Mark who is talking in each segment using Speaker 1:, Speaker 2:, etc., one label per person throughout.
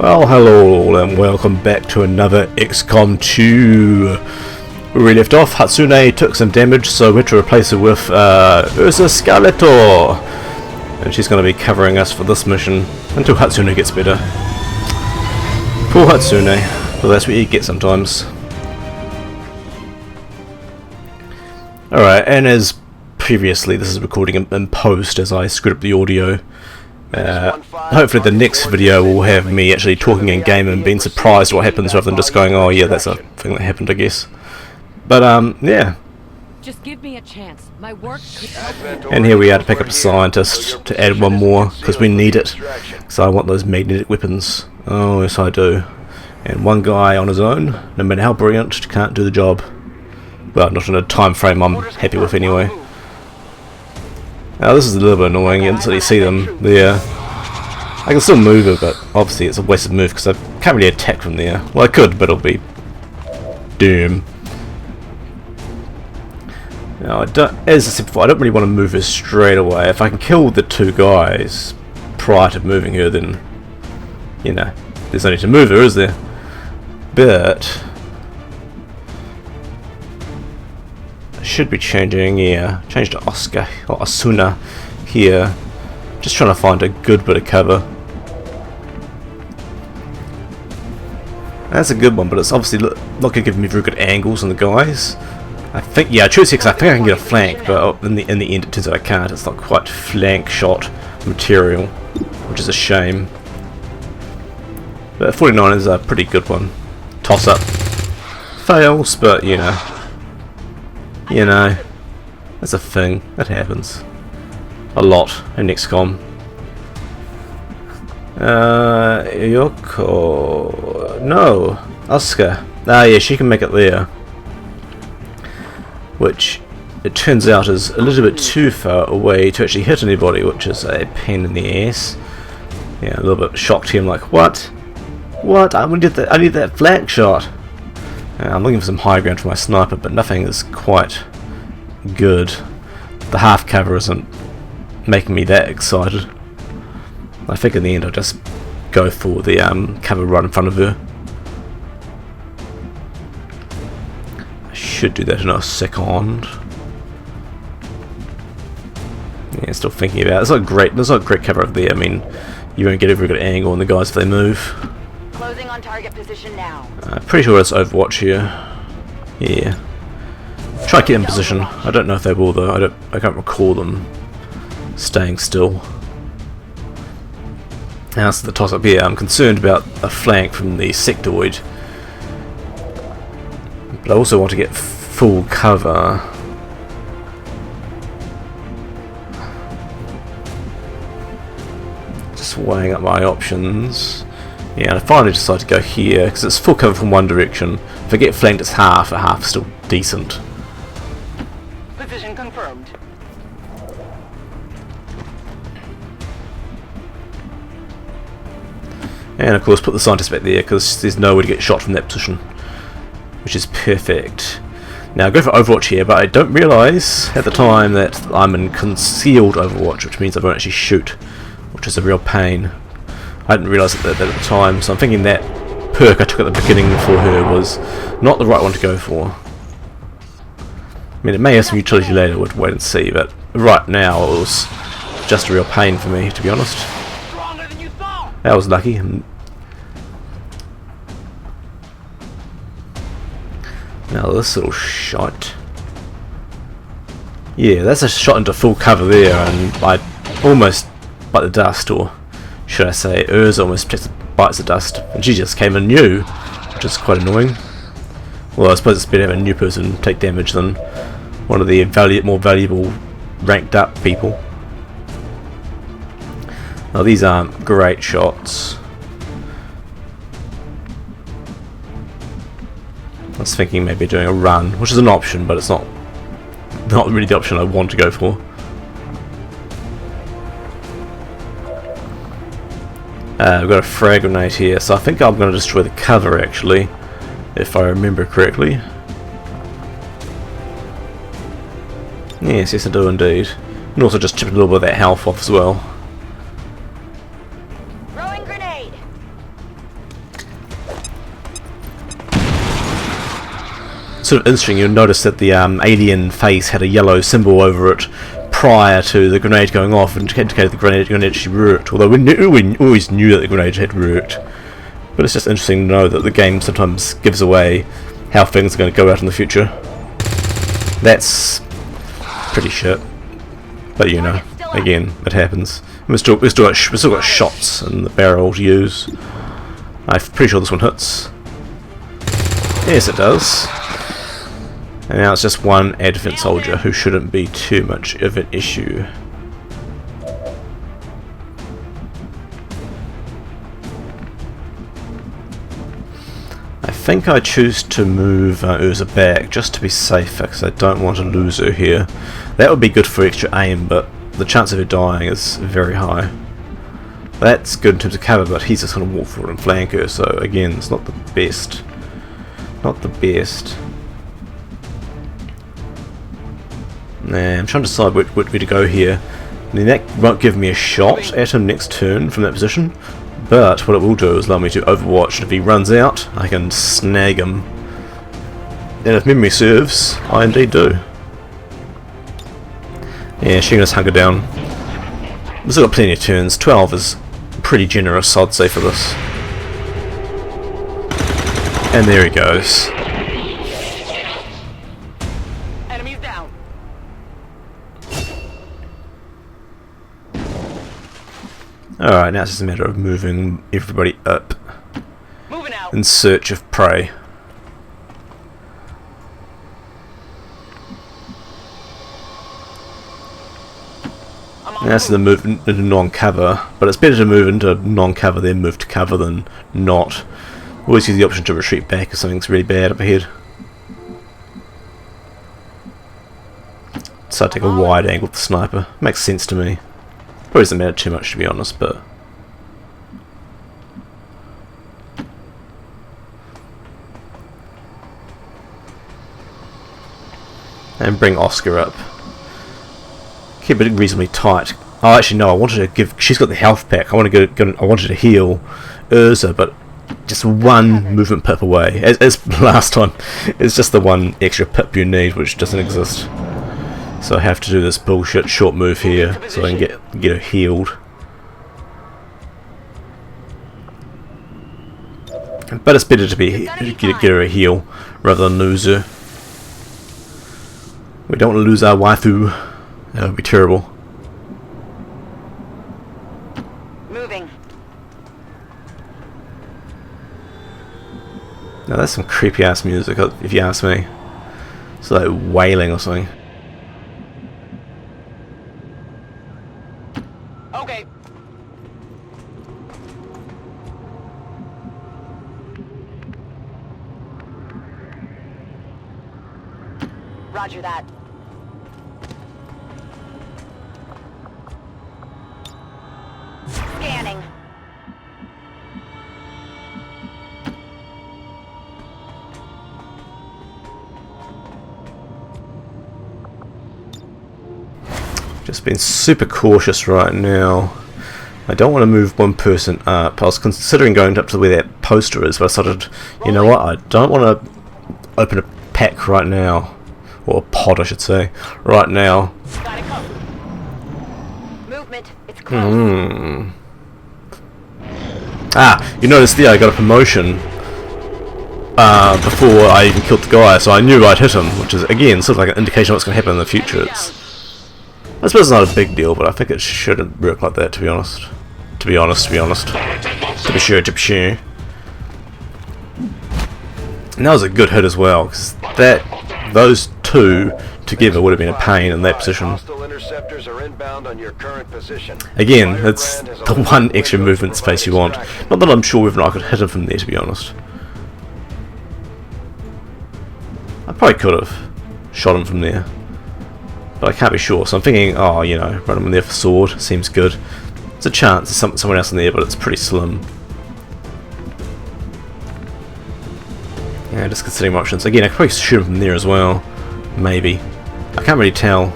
Speaker 1: Well, hello all and welcome back to another Xcom 2. Where we left off, Hatsune took some damage, so we had to replace her with Ursa Skeletor. And she's going to be covering us for this mission until Hatsune gets better. Poor Hatsune, but that's what you get sometimes. Alright, and as previously, this is recording in post as I screwed up the audio. Hopefully the next video will have me actually talking in game and being surprised what happens rather than just going, oh yeah, that's a thing that happened, I guess. But yeah.
Speaker 2: Just give me a chance. My work could...
Speaker 1: And here we are to pick up a scientist to add one more because we need it. So I want those magnetic weapons. Oh yes I do. And one guy on his own, no matter how brilliant, can't do the job. Well, not in a time frame I'm happy with anyway. Now this is a little bit annoying, you instantly see them there. I can still move it, but obviously it's a wasted move because I can't really attack from there. Well I could, but it'll be doom. Now as I said before, I don't really want to move her straight away. If I can kill the two guys prior to moving her, then, you know, there's no need to move her, is there? But should be changing, yeah. Change to Oscar or Asuna here. Just trying to find a good bit of cover. That's a good one, but it's obviously not going to give me very good angles on the guys. I think, yeah, I choose here because I think I can get a flank, but in the end it turns out I can't. It's not quite flank shot material, which is a shame. But 49 is a pretty good one. Toss up. Fails, but you know. You know, that's a thing. That happens a lot in Xcom. Yoko... No! Asuka. Ah yeah, she can make it there. Which, it turns out, is a little bit too far away to actually hit anybody, which is a pain in the ass. Yeah, a little bit shocked here. I'm like, what? What? I need that flank shot! I'm looking for some high ground for my sniper, but nothing is quite good. The half cover isn't making me that excited. I think in the end I'll just go for the cover right in front of her. I should do that in a second. Yeah, still thinking about it. There's not great cover over there. I mean, you won't get a very good angle on the guys if they move.
Speaker 2: Closing on target position now.
Speaker 1: Pretty sure it's Overwatch here. Yeah. Try to get in position. I don't know if they will though. I can't recall them staying still. Now it's the toss up here. I'm concerned about a flank from the sectoid, but I also want to get full cover. Just weighing up my options. Yeah, and I finally decided to go here because it's full cover from one direction. If I get flanked, it's half. A half is still decent.
Speaker 2: Position confirmed.
Speaker 1: And of course, put the scientist back there because there's no way to get shot from that position, which is perfect. Now, I go for Overwatch here, but I don't realise at the time that I'm in concealed Overwatch, which means I won't actually shoot, which is a real pain. I didn't realise that at the time, so I'm thinking that perk I took at the beginning for her was not the right one to go for. I mean, it may have some utility later, we'll wait and see, but right now it was just a real pain for me, to be honest. That was lucky. Now this little shot. Yeah, that's a shot into full cover there, and I almost bite the dust, or should I say, Ursa almost bites the dust, and she just came in new, which is quite annoying. Well, I suppose it's better to have a new person take damage than one of the more valuable ranked up people. Now these aren't great shots. I was thinking maybe doing a run, which is an option, but it's not really the option I want to go for. We've got a frag grenade here, so I think I'm going to destroy the cover actually, if I remember correctly. Yes, I do indeed. And also just chip a little bit of that health off as well.
Speaker 2: Throwing grenade.
Speaker 1: sort of interesting, you'll notice that the alien face had a yellow symbol over it prior to the grenade going off, and indicated the grenade actually worked, although we always knew that the grenade had worked. But it's just interesting to know that the game sometimes gives away how things are going to go out in the future. That's pretty shit. But you know, again, it happens. We've still got shots in the barrel to use. I'm pretty sure this one hits. Yes, it does. And now it's just one air defense soldier, who shouldn't be too much of an issue. I think I choose to move Urza back just to be safer, because I don't want to lose her here. That would be good for extra aim, but the chance of her dying is very high. That's good in terms of cover, but he's just going to walk forward and flank her, so again, it's not the best. Not the best. Nah, I'm trying to decide where to go here. I mean, that won't give me a shot at him next turn from that position, but what it will do is allow me to overwatch, and if he runs out, I can snag him. And if memory serves, I indeed do. Yeah, she can just hunker down. We've still got plenty of turns. 12 is pretty generous, I'd say, for this. And there he goes.
Speaker 2: Enemies down.
Speaker 1: Alright, now it's just a matter of moving everybody up
Speaker 2: Moving out.
Speaker 1: in search of prey. That's the move into non-cover, but it's better to move into non-cover than move to cover than not. Always use the option to retreat back if something's really bad up ahead. So I take a wide angle with the sniper. Makes sense to me. Probably doesn't matter too much, to be honest, but... And bring Oscar up. Keep it reasonably tight. Oh, actually no, I wanted to give... She's got the health pack. I wanted to heal Urza, but just one movement pip away. As last time, it's just the one extra pip you need, which doesn't exist. So I have to do this bullshit short move here, so I can get her healed. But it's better to get her a heal rather than lose her. We don't want to lose our waifu. That would be terrible.
Speaker 2: Moving.
Speaker 1: Now that's some creepy ass music, if you ask me. It's like wailing or something.
Speaker 2: Okay. Roger that. Scanning.
Speaker 1: Just being super cautious right now. I don't want to move one person up. I was considering going up to where that poster is, but I started, you know what, I don't want to open a pack right now. Or a pod, I should say. Right now.
Speaker 2: Got it covered. Movement. It's close.
Speaker 1: Ah, you notice there I got a promotion before I even killed the guy, so I knew I'd hit him, which is, again, sort of like an indication of what's going to happen in the future. I suppose it's not a big deal, but I think it shouldn't work like that, to be honest. To be sure. And that was a good hit as well, because those two together would have been a pain in that position. Again, it's the one extra movement space you want. Not that I'm sure whether I could hit him from there, to be honest. I probably could have shot him from there, but I can't be sure, so I'm thinking, oh, you know, run him in there for sword, seems good. There's a chance there's someone else in there, but it's pretty slim. Yeah, just considering my options. Again, I could probably shoot him from there as well. Maybe. I can't really tell.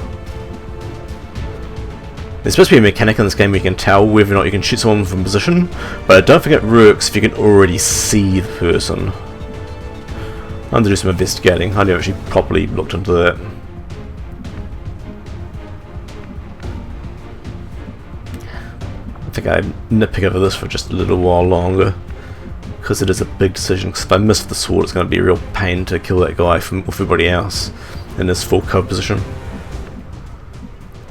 Speaker 1: There's supposed to be a mechanic in this game where you can tell whether or not you can shoot someone from position, but I don't think it works if you can already see the person. I need to do some investigating. I never actually properly looked into that. I think I nitpick over this for just a little while longer, because it is a big decision. Because if I miss the sword, it's going to be a real pain to kill that guy from everybody else in his full cover position.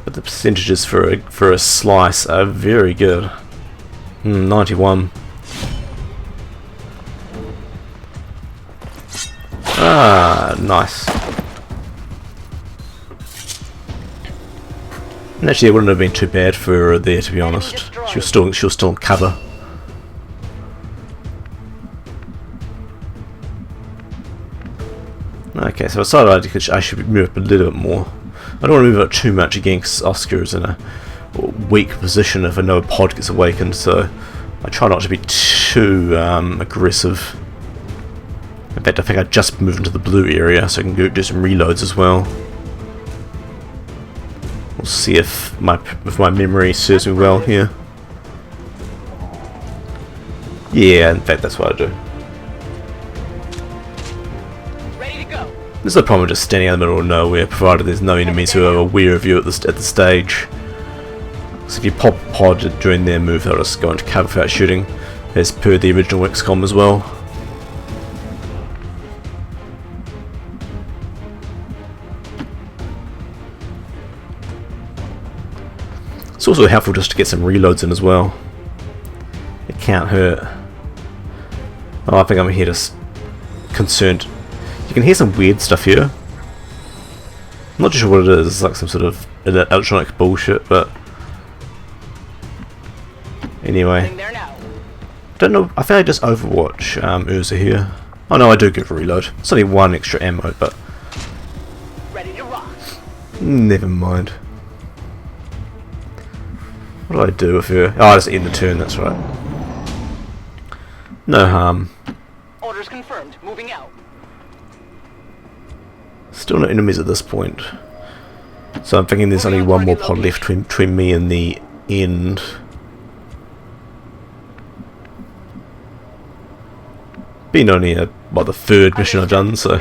Speaker 1: But the percentages for a slice are very good. 91. Ah, nice. And actually, it wouldn't have been too bad for her there, to be honest. She was still in cover. Okay, so I decided I should move up a little bit more. I don't want to move up too much again, because Oscar is in a weak position if another pod gets awakened. So I try not to be too aggressive. In fact, I think I just moved into the blue area so I can do some reloads as well. We'll see if my memory serves me well here. Yeah, in fact, that's what I do.
Speaker 2: Ready to go.
Speaker 1: There's no problem just standing in the middle of nowhere, provided there's no enemies who are aware of you at the stage. So if you pop a pod during their move, they'll just go into cover without shooting, as per the original Xcom as well. It's also helpful just to get some reloads in as well. It can't hurt. Oh, I think I'm here just concerned. You can hear some weird stuff here. I'm not sure what it is. It's like some sort of electronic bullshit, but anyway. Don't know. I think I just Overwatch Urza here. Oh no, I do get a reload. It's only one extra ammo, but
Speaker 2: Ready to rock.
Speaker 1: never mind. What do I do with her? Oh, I just end the turn, that's right. No harm.
Speaker 2: Orders confirmed. Moving out.
Speaker 1: Still no enemies at this point. So I'm thinking there's only one more pod left between me and the end. Been only the third mission I've done, so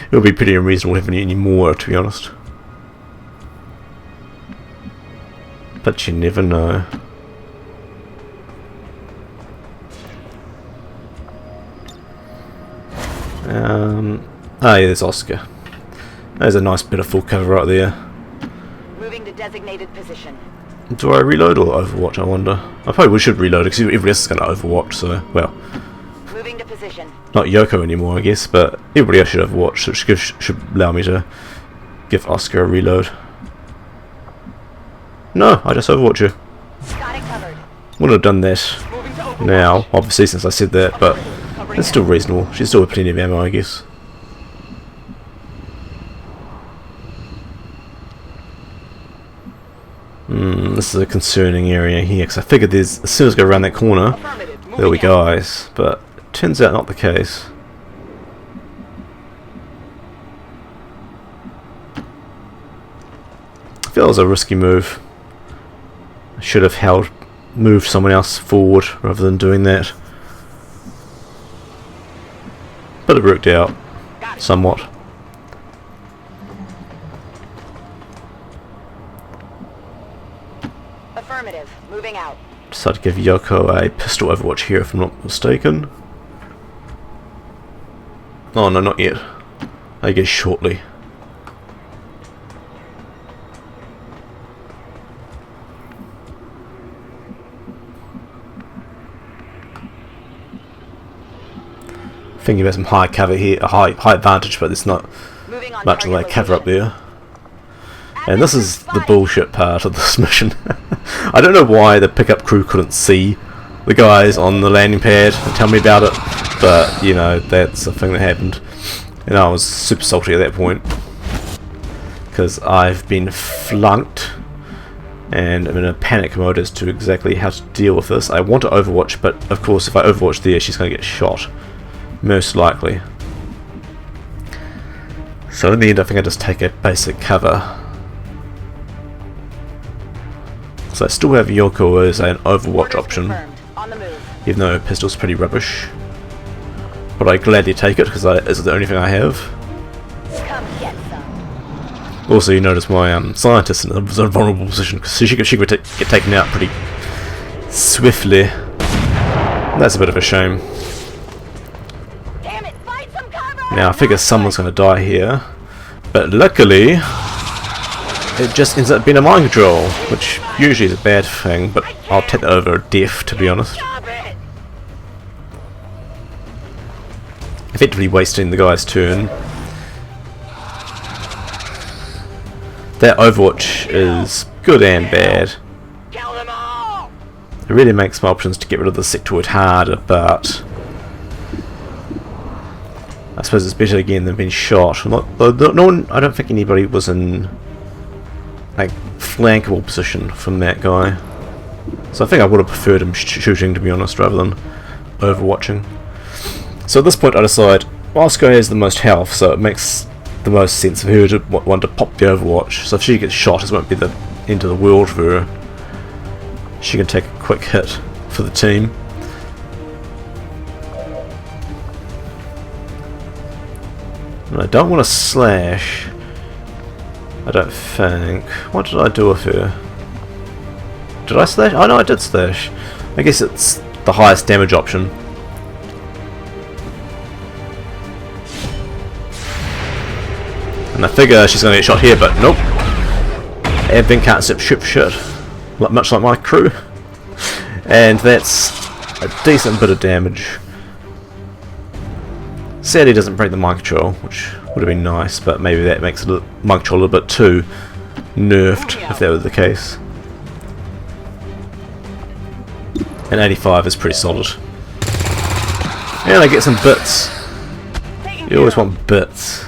Speaker 1: it'll be pretty unreasonable having any more, to be honest. But you never know. Ah, yeah, there's Oscar. There's a nice bit of full cover right there.
Speaker 2: Moving to designated position.
Speaker 1: Do I reload or Overwatch, I wonder? I probably should reload because everybody else is going to Overwatch, so, well.
Speaker 2: Moving to position.
Speaker 1: Not Yoko anymore, I guess, but everybody else should Overwatch, so it should allow me to give Oscar a reload. No, I just Overwatch you.
Speaker 2: Got it covered.
Speaker 1: Wouldn't have done that now, obviously, since I said that, but it's still reasonable. She's still with plenty of ammo, I guess. This is a concerning area here, because I figured as soon as I go around that corner, there'll be guys, but it turns out not the case. I feel it was a risky move. I should have moved someone else forward rather than doing that. But it worked out somewhat.
Speaker 2: Affirmative. Moving out.
Speaker 1: Decided to give Yoko a pistol Overwatch here if I'm not mistaken. Oh no, not yet. I guess shortly. Thinking about some high cover here, a high advantage, but there's not much of a cover up there. And this is the bullshit part of this mission. I don't know why the pickup crew couldn't see the guys on the landing pad and tell me about it, but you know, that's the thing that happened. And I was super salty at that point because I've been flunked and I'm in a panic mode as to exactly how to deal with this. I want to Overwatch, but of course if I Overwatch there, she's going to get shot. Most likely. So in the end I think I just take a basic cover. So I still have Yoko as an Overwatch option, even though her pistol's pretty rubbish. but I gladly take it because it's the only thing I have.
Speaker 2: Come get some.
Speaker 1: Also, you notice my scientist in a vulnerable position because she could get taken out pretty swiftly. That's a bit of a shame.
Speaker 2: Damn it, find some cover!
Speaker 1: Now I figure someone's going to die here, but luckily it just ends up being a mind control, which usually is a bad thing, but I'll take that over a death, to be honest.
Speaker 2: Stop it!
Speaker 1: Effectively wasting the guy's turn. That Overwatch is good and bad.
Speaker 2: Kill them all!
Speaker 1: It really makes my options to get rid of the sectoid harder, but I suppose it's better again than being shot. No one, I don't think anybody was in like flankable position from that guy, so I think I would have preferred him shooting, to be honest, rather than overwatching. So at this point I decide, well, this guy has the most health, so it makes the most sense for her to want to pop the Overwatch. So if she gets shot, it won't be the end of the world for her. She can take a quick hit for the team. And I don't want to slash, I don't think. What did I do with her? Did I slash? Oh no, I did slash. I guess it's the highest damage option. And I figure she's going to get shot here, but nope. Everything can't stop shit for shit. Much like my crew. And that's a decent bit of damage. Sadly, it doesn't break the mind control, which would have been nice, but maybe that makes the mind control a little bit too nerfed, if that was the case. And 85 is pretty solid. And I get some bits. You always want bits.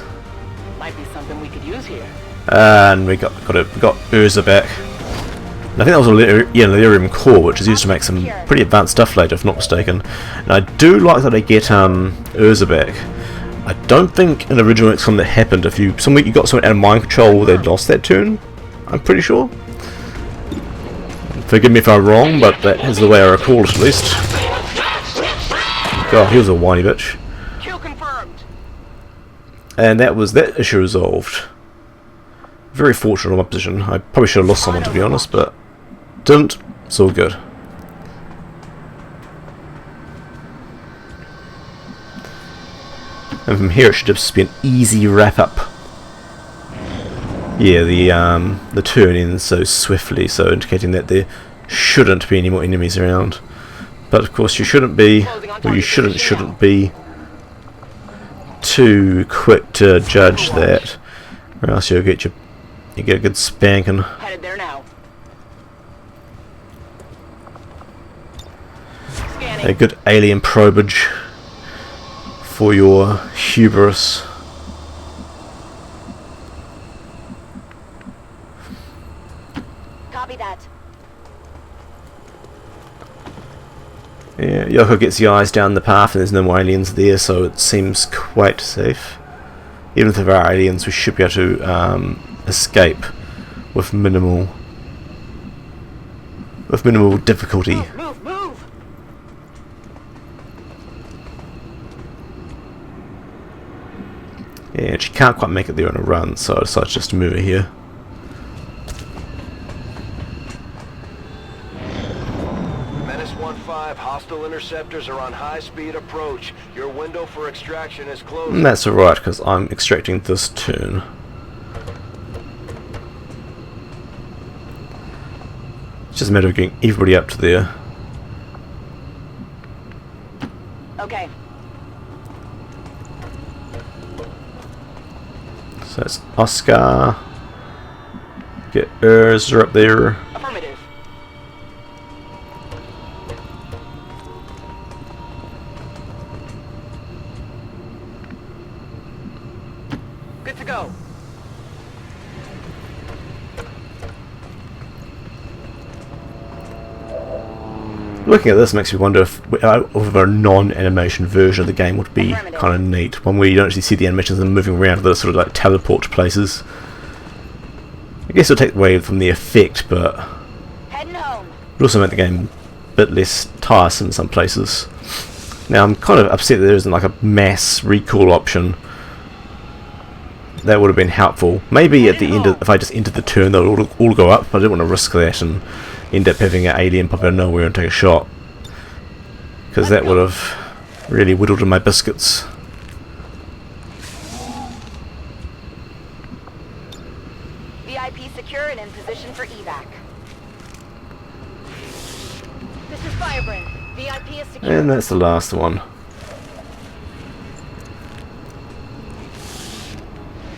Speaker 2: Might be something we could use here.
Speaker 1: And we got Urza back. And I think that was a Lyrium core, which is used to make some pretty advanced stuff later, if not mistaken. And I do like that they get Urza back. I don't think in original Xcom that happened. If you got someone out of mind control, they lost that turn. I'm pretty sure. Forgive me if I'm wrong, but that is the way I recall it, at least. God, he was a whiny bitch.
Speaker 2: Kill confirmed.
Speaker 1: And that was that issue resolved. Very fortunate on my position. I probably should have lost someone, to be honest, but didn't. It's all good. And from here it should just be an easy wrap up. Yeah, the turn ends so swiftly, so indicating that there shouldn't be any more enemies around. But of course you shouldn't be, or you shouldn't be too quick to judge that, or else you get a good spanking.
Speaker 2: Headed there now. Scanning.
Speaker 1: A good alien probage for your hubris.
Speaker 2: Copy that.
Speaker 1: Yeah, Yoko gets the eyes down the path and there's no more aliens there, so it seems quite safe. Even if there are aliens, we should be able to escape with minimal difficulty.
Speaker 2: Move, move.
Speaker 1: Yeah, she can't quite make it there on a run, so I decided just to move her here.
Speaker 3: Menace 1-5, hostile interceptors are on high-speed approach. Your window for extraction is closed.
Speaker 1: And that's alright, because I'm extracting this turn. It's just a matter of getting everybody up to there.
Speaker 2: Okay.
Speaker 1: So that's Oscar. Get Urza up there.
Speaker 2: Affirmative. Good to go.
Speaker 1: Looking at this makes me wonder if a non-animation version of the game would be kind of neat. One where you don't actually see the animations and moving around, they're sort of like teleport to places. I guess it'll take away from the effect, but
Speaker 2: Heading home.
Speaker 1: it also make the game a bit less tiresome in some places. Now I'm kind of upset that there isn't like a mass recall option. That would have been helpful. Maybe at the end, if I just entered the turn, they'll all go up. But I didn't want to risk that and end up having an alien pop out of nowhere and take a shot, because that would have really whittled in my biscuits.
Speaker 4: VIP secure and in position for evac. This is Firebrand. VIP is secure.
Speaker 1: And that's the last one.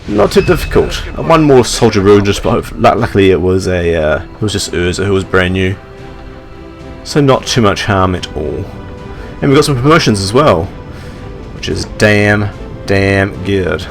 Speaker 1: Not too difficult. One more soldier wounded, but luckily it was just Urza who was brand new, so not too much harm at all. And we got some promotions as well, which is damn good.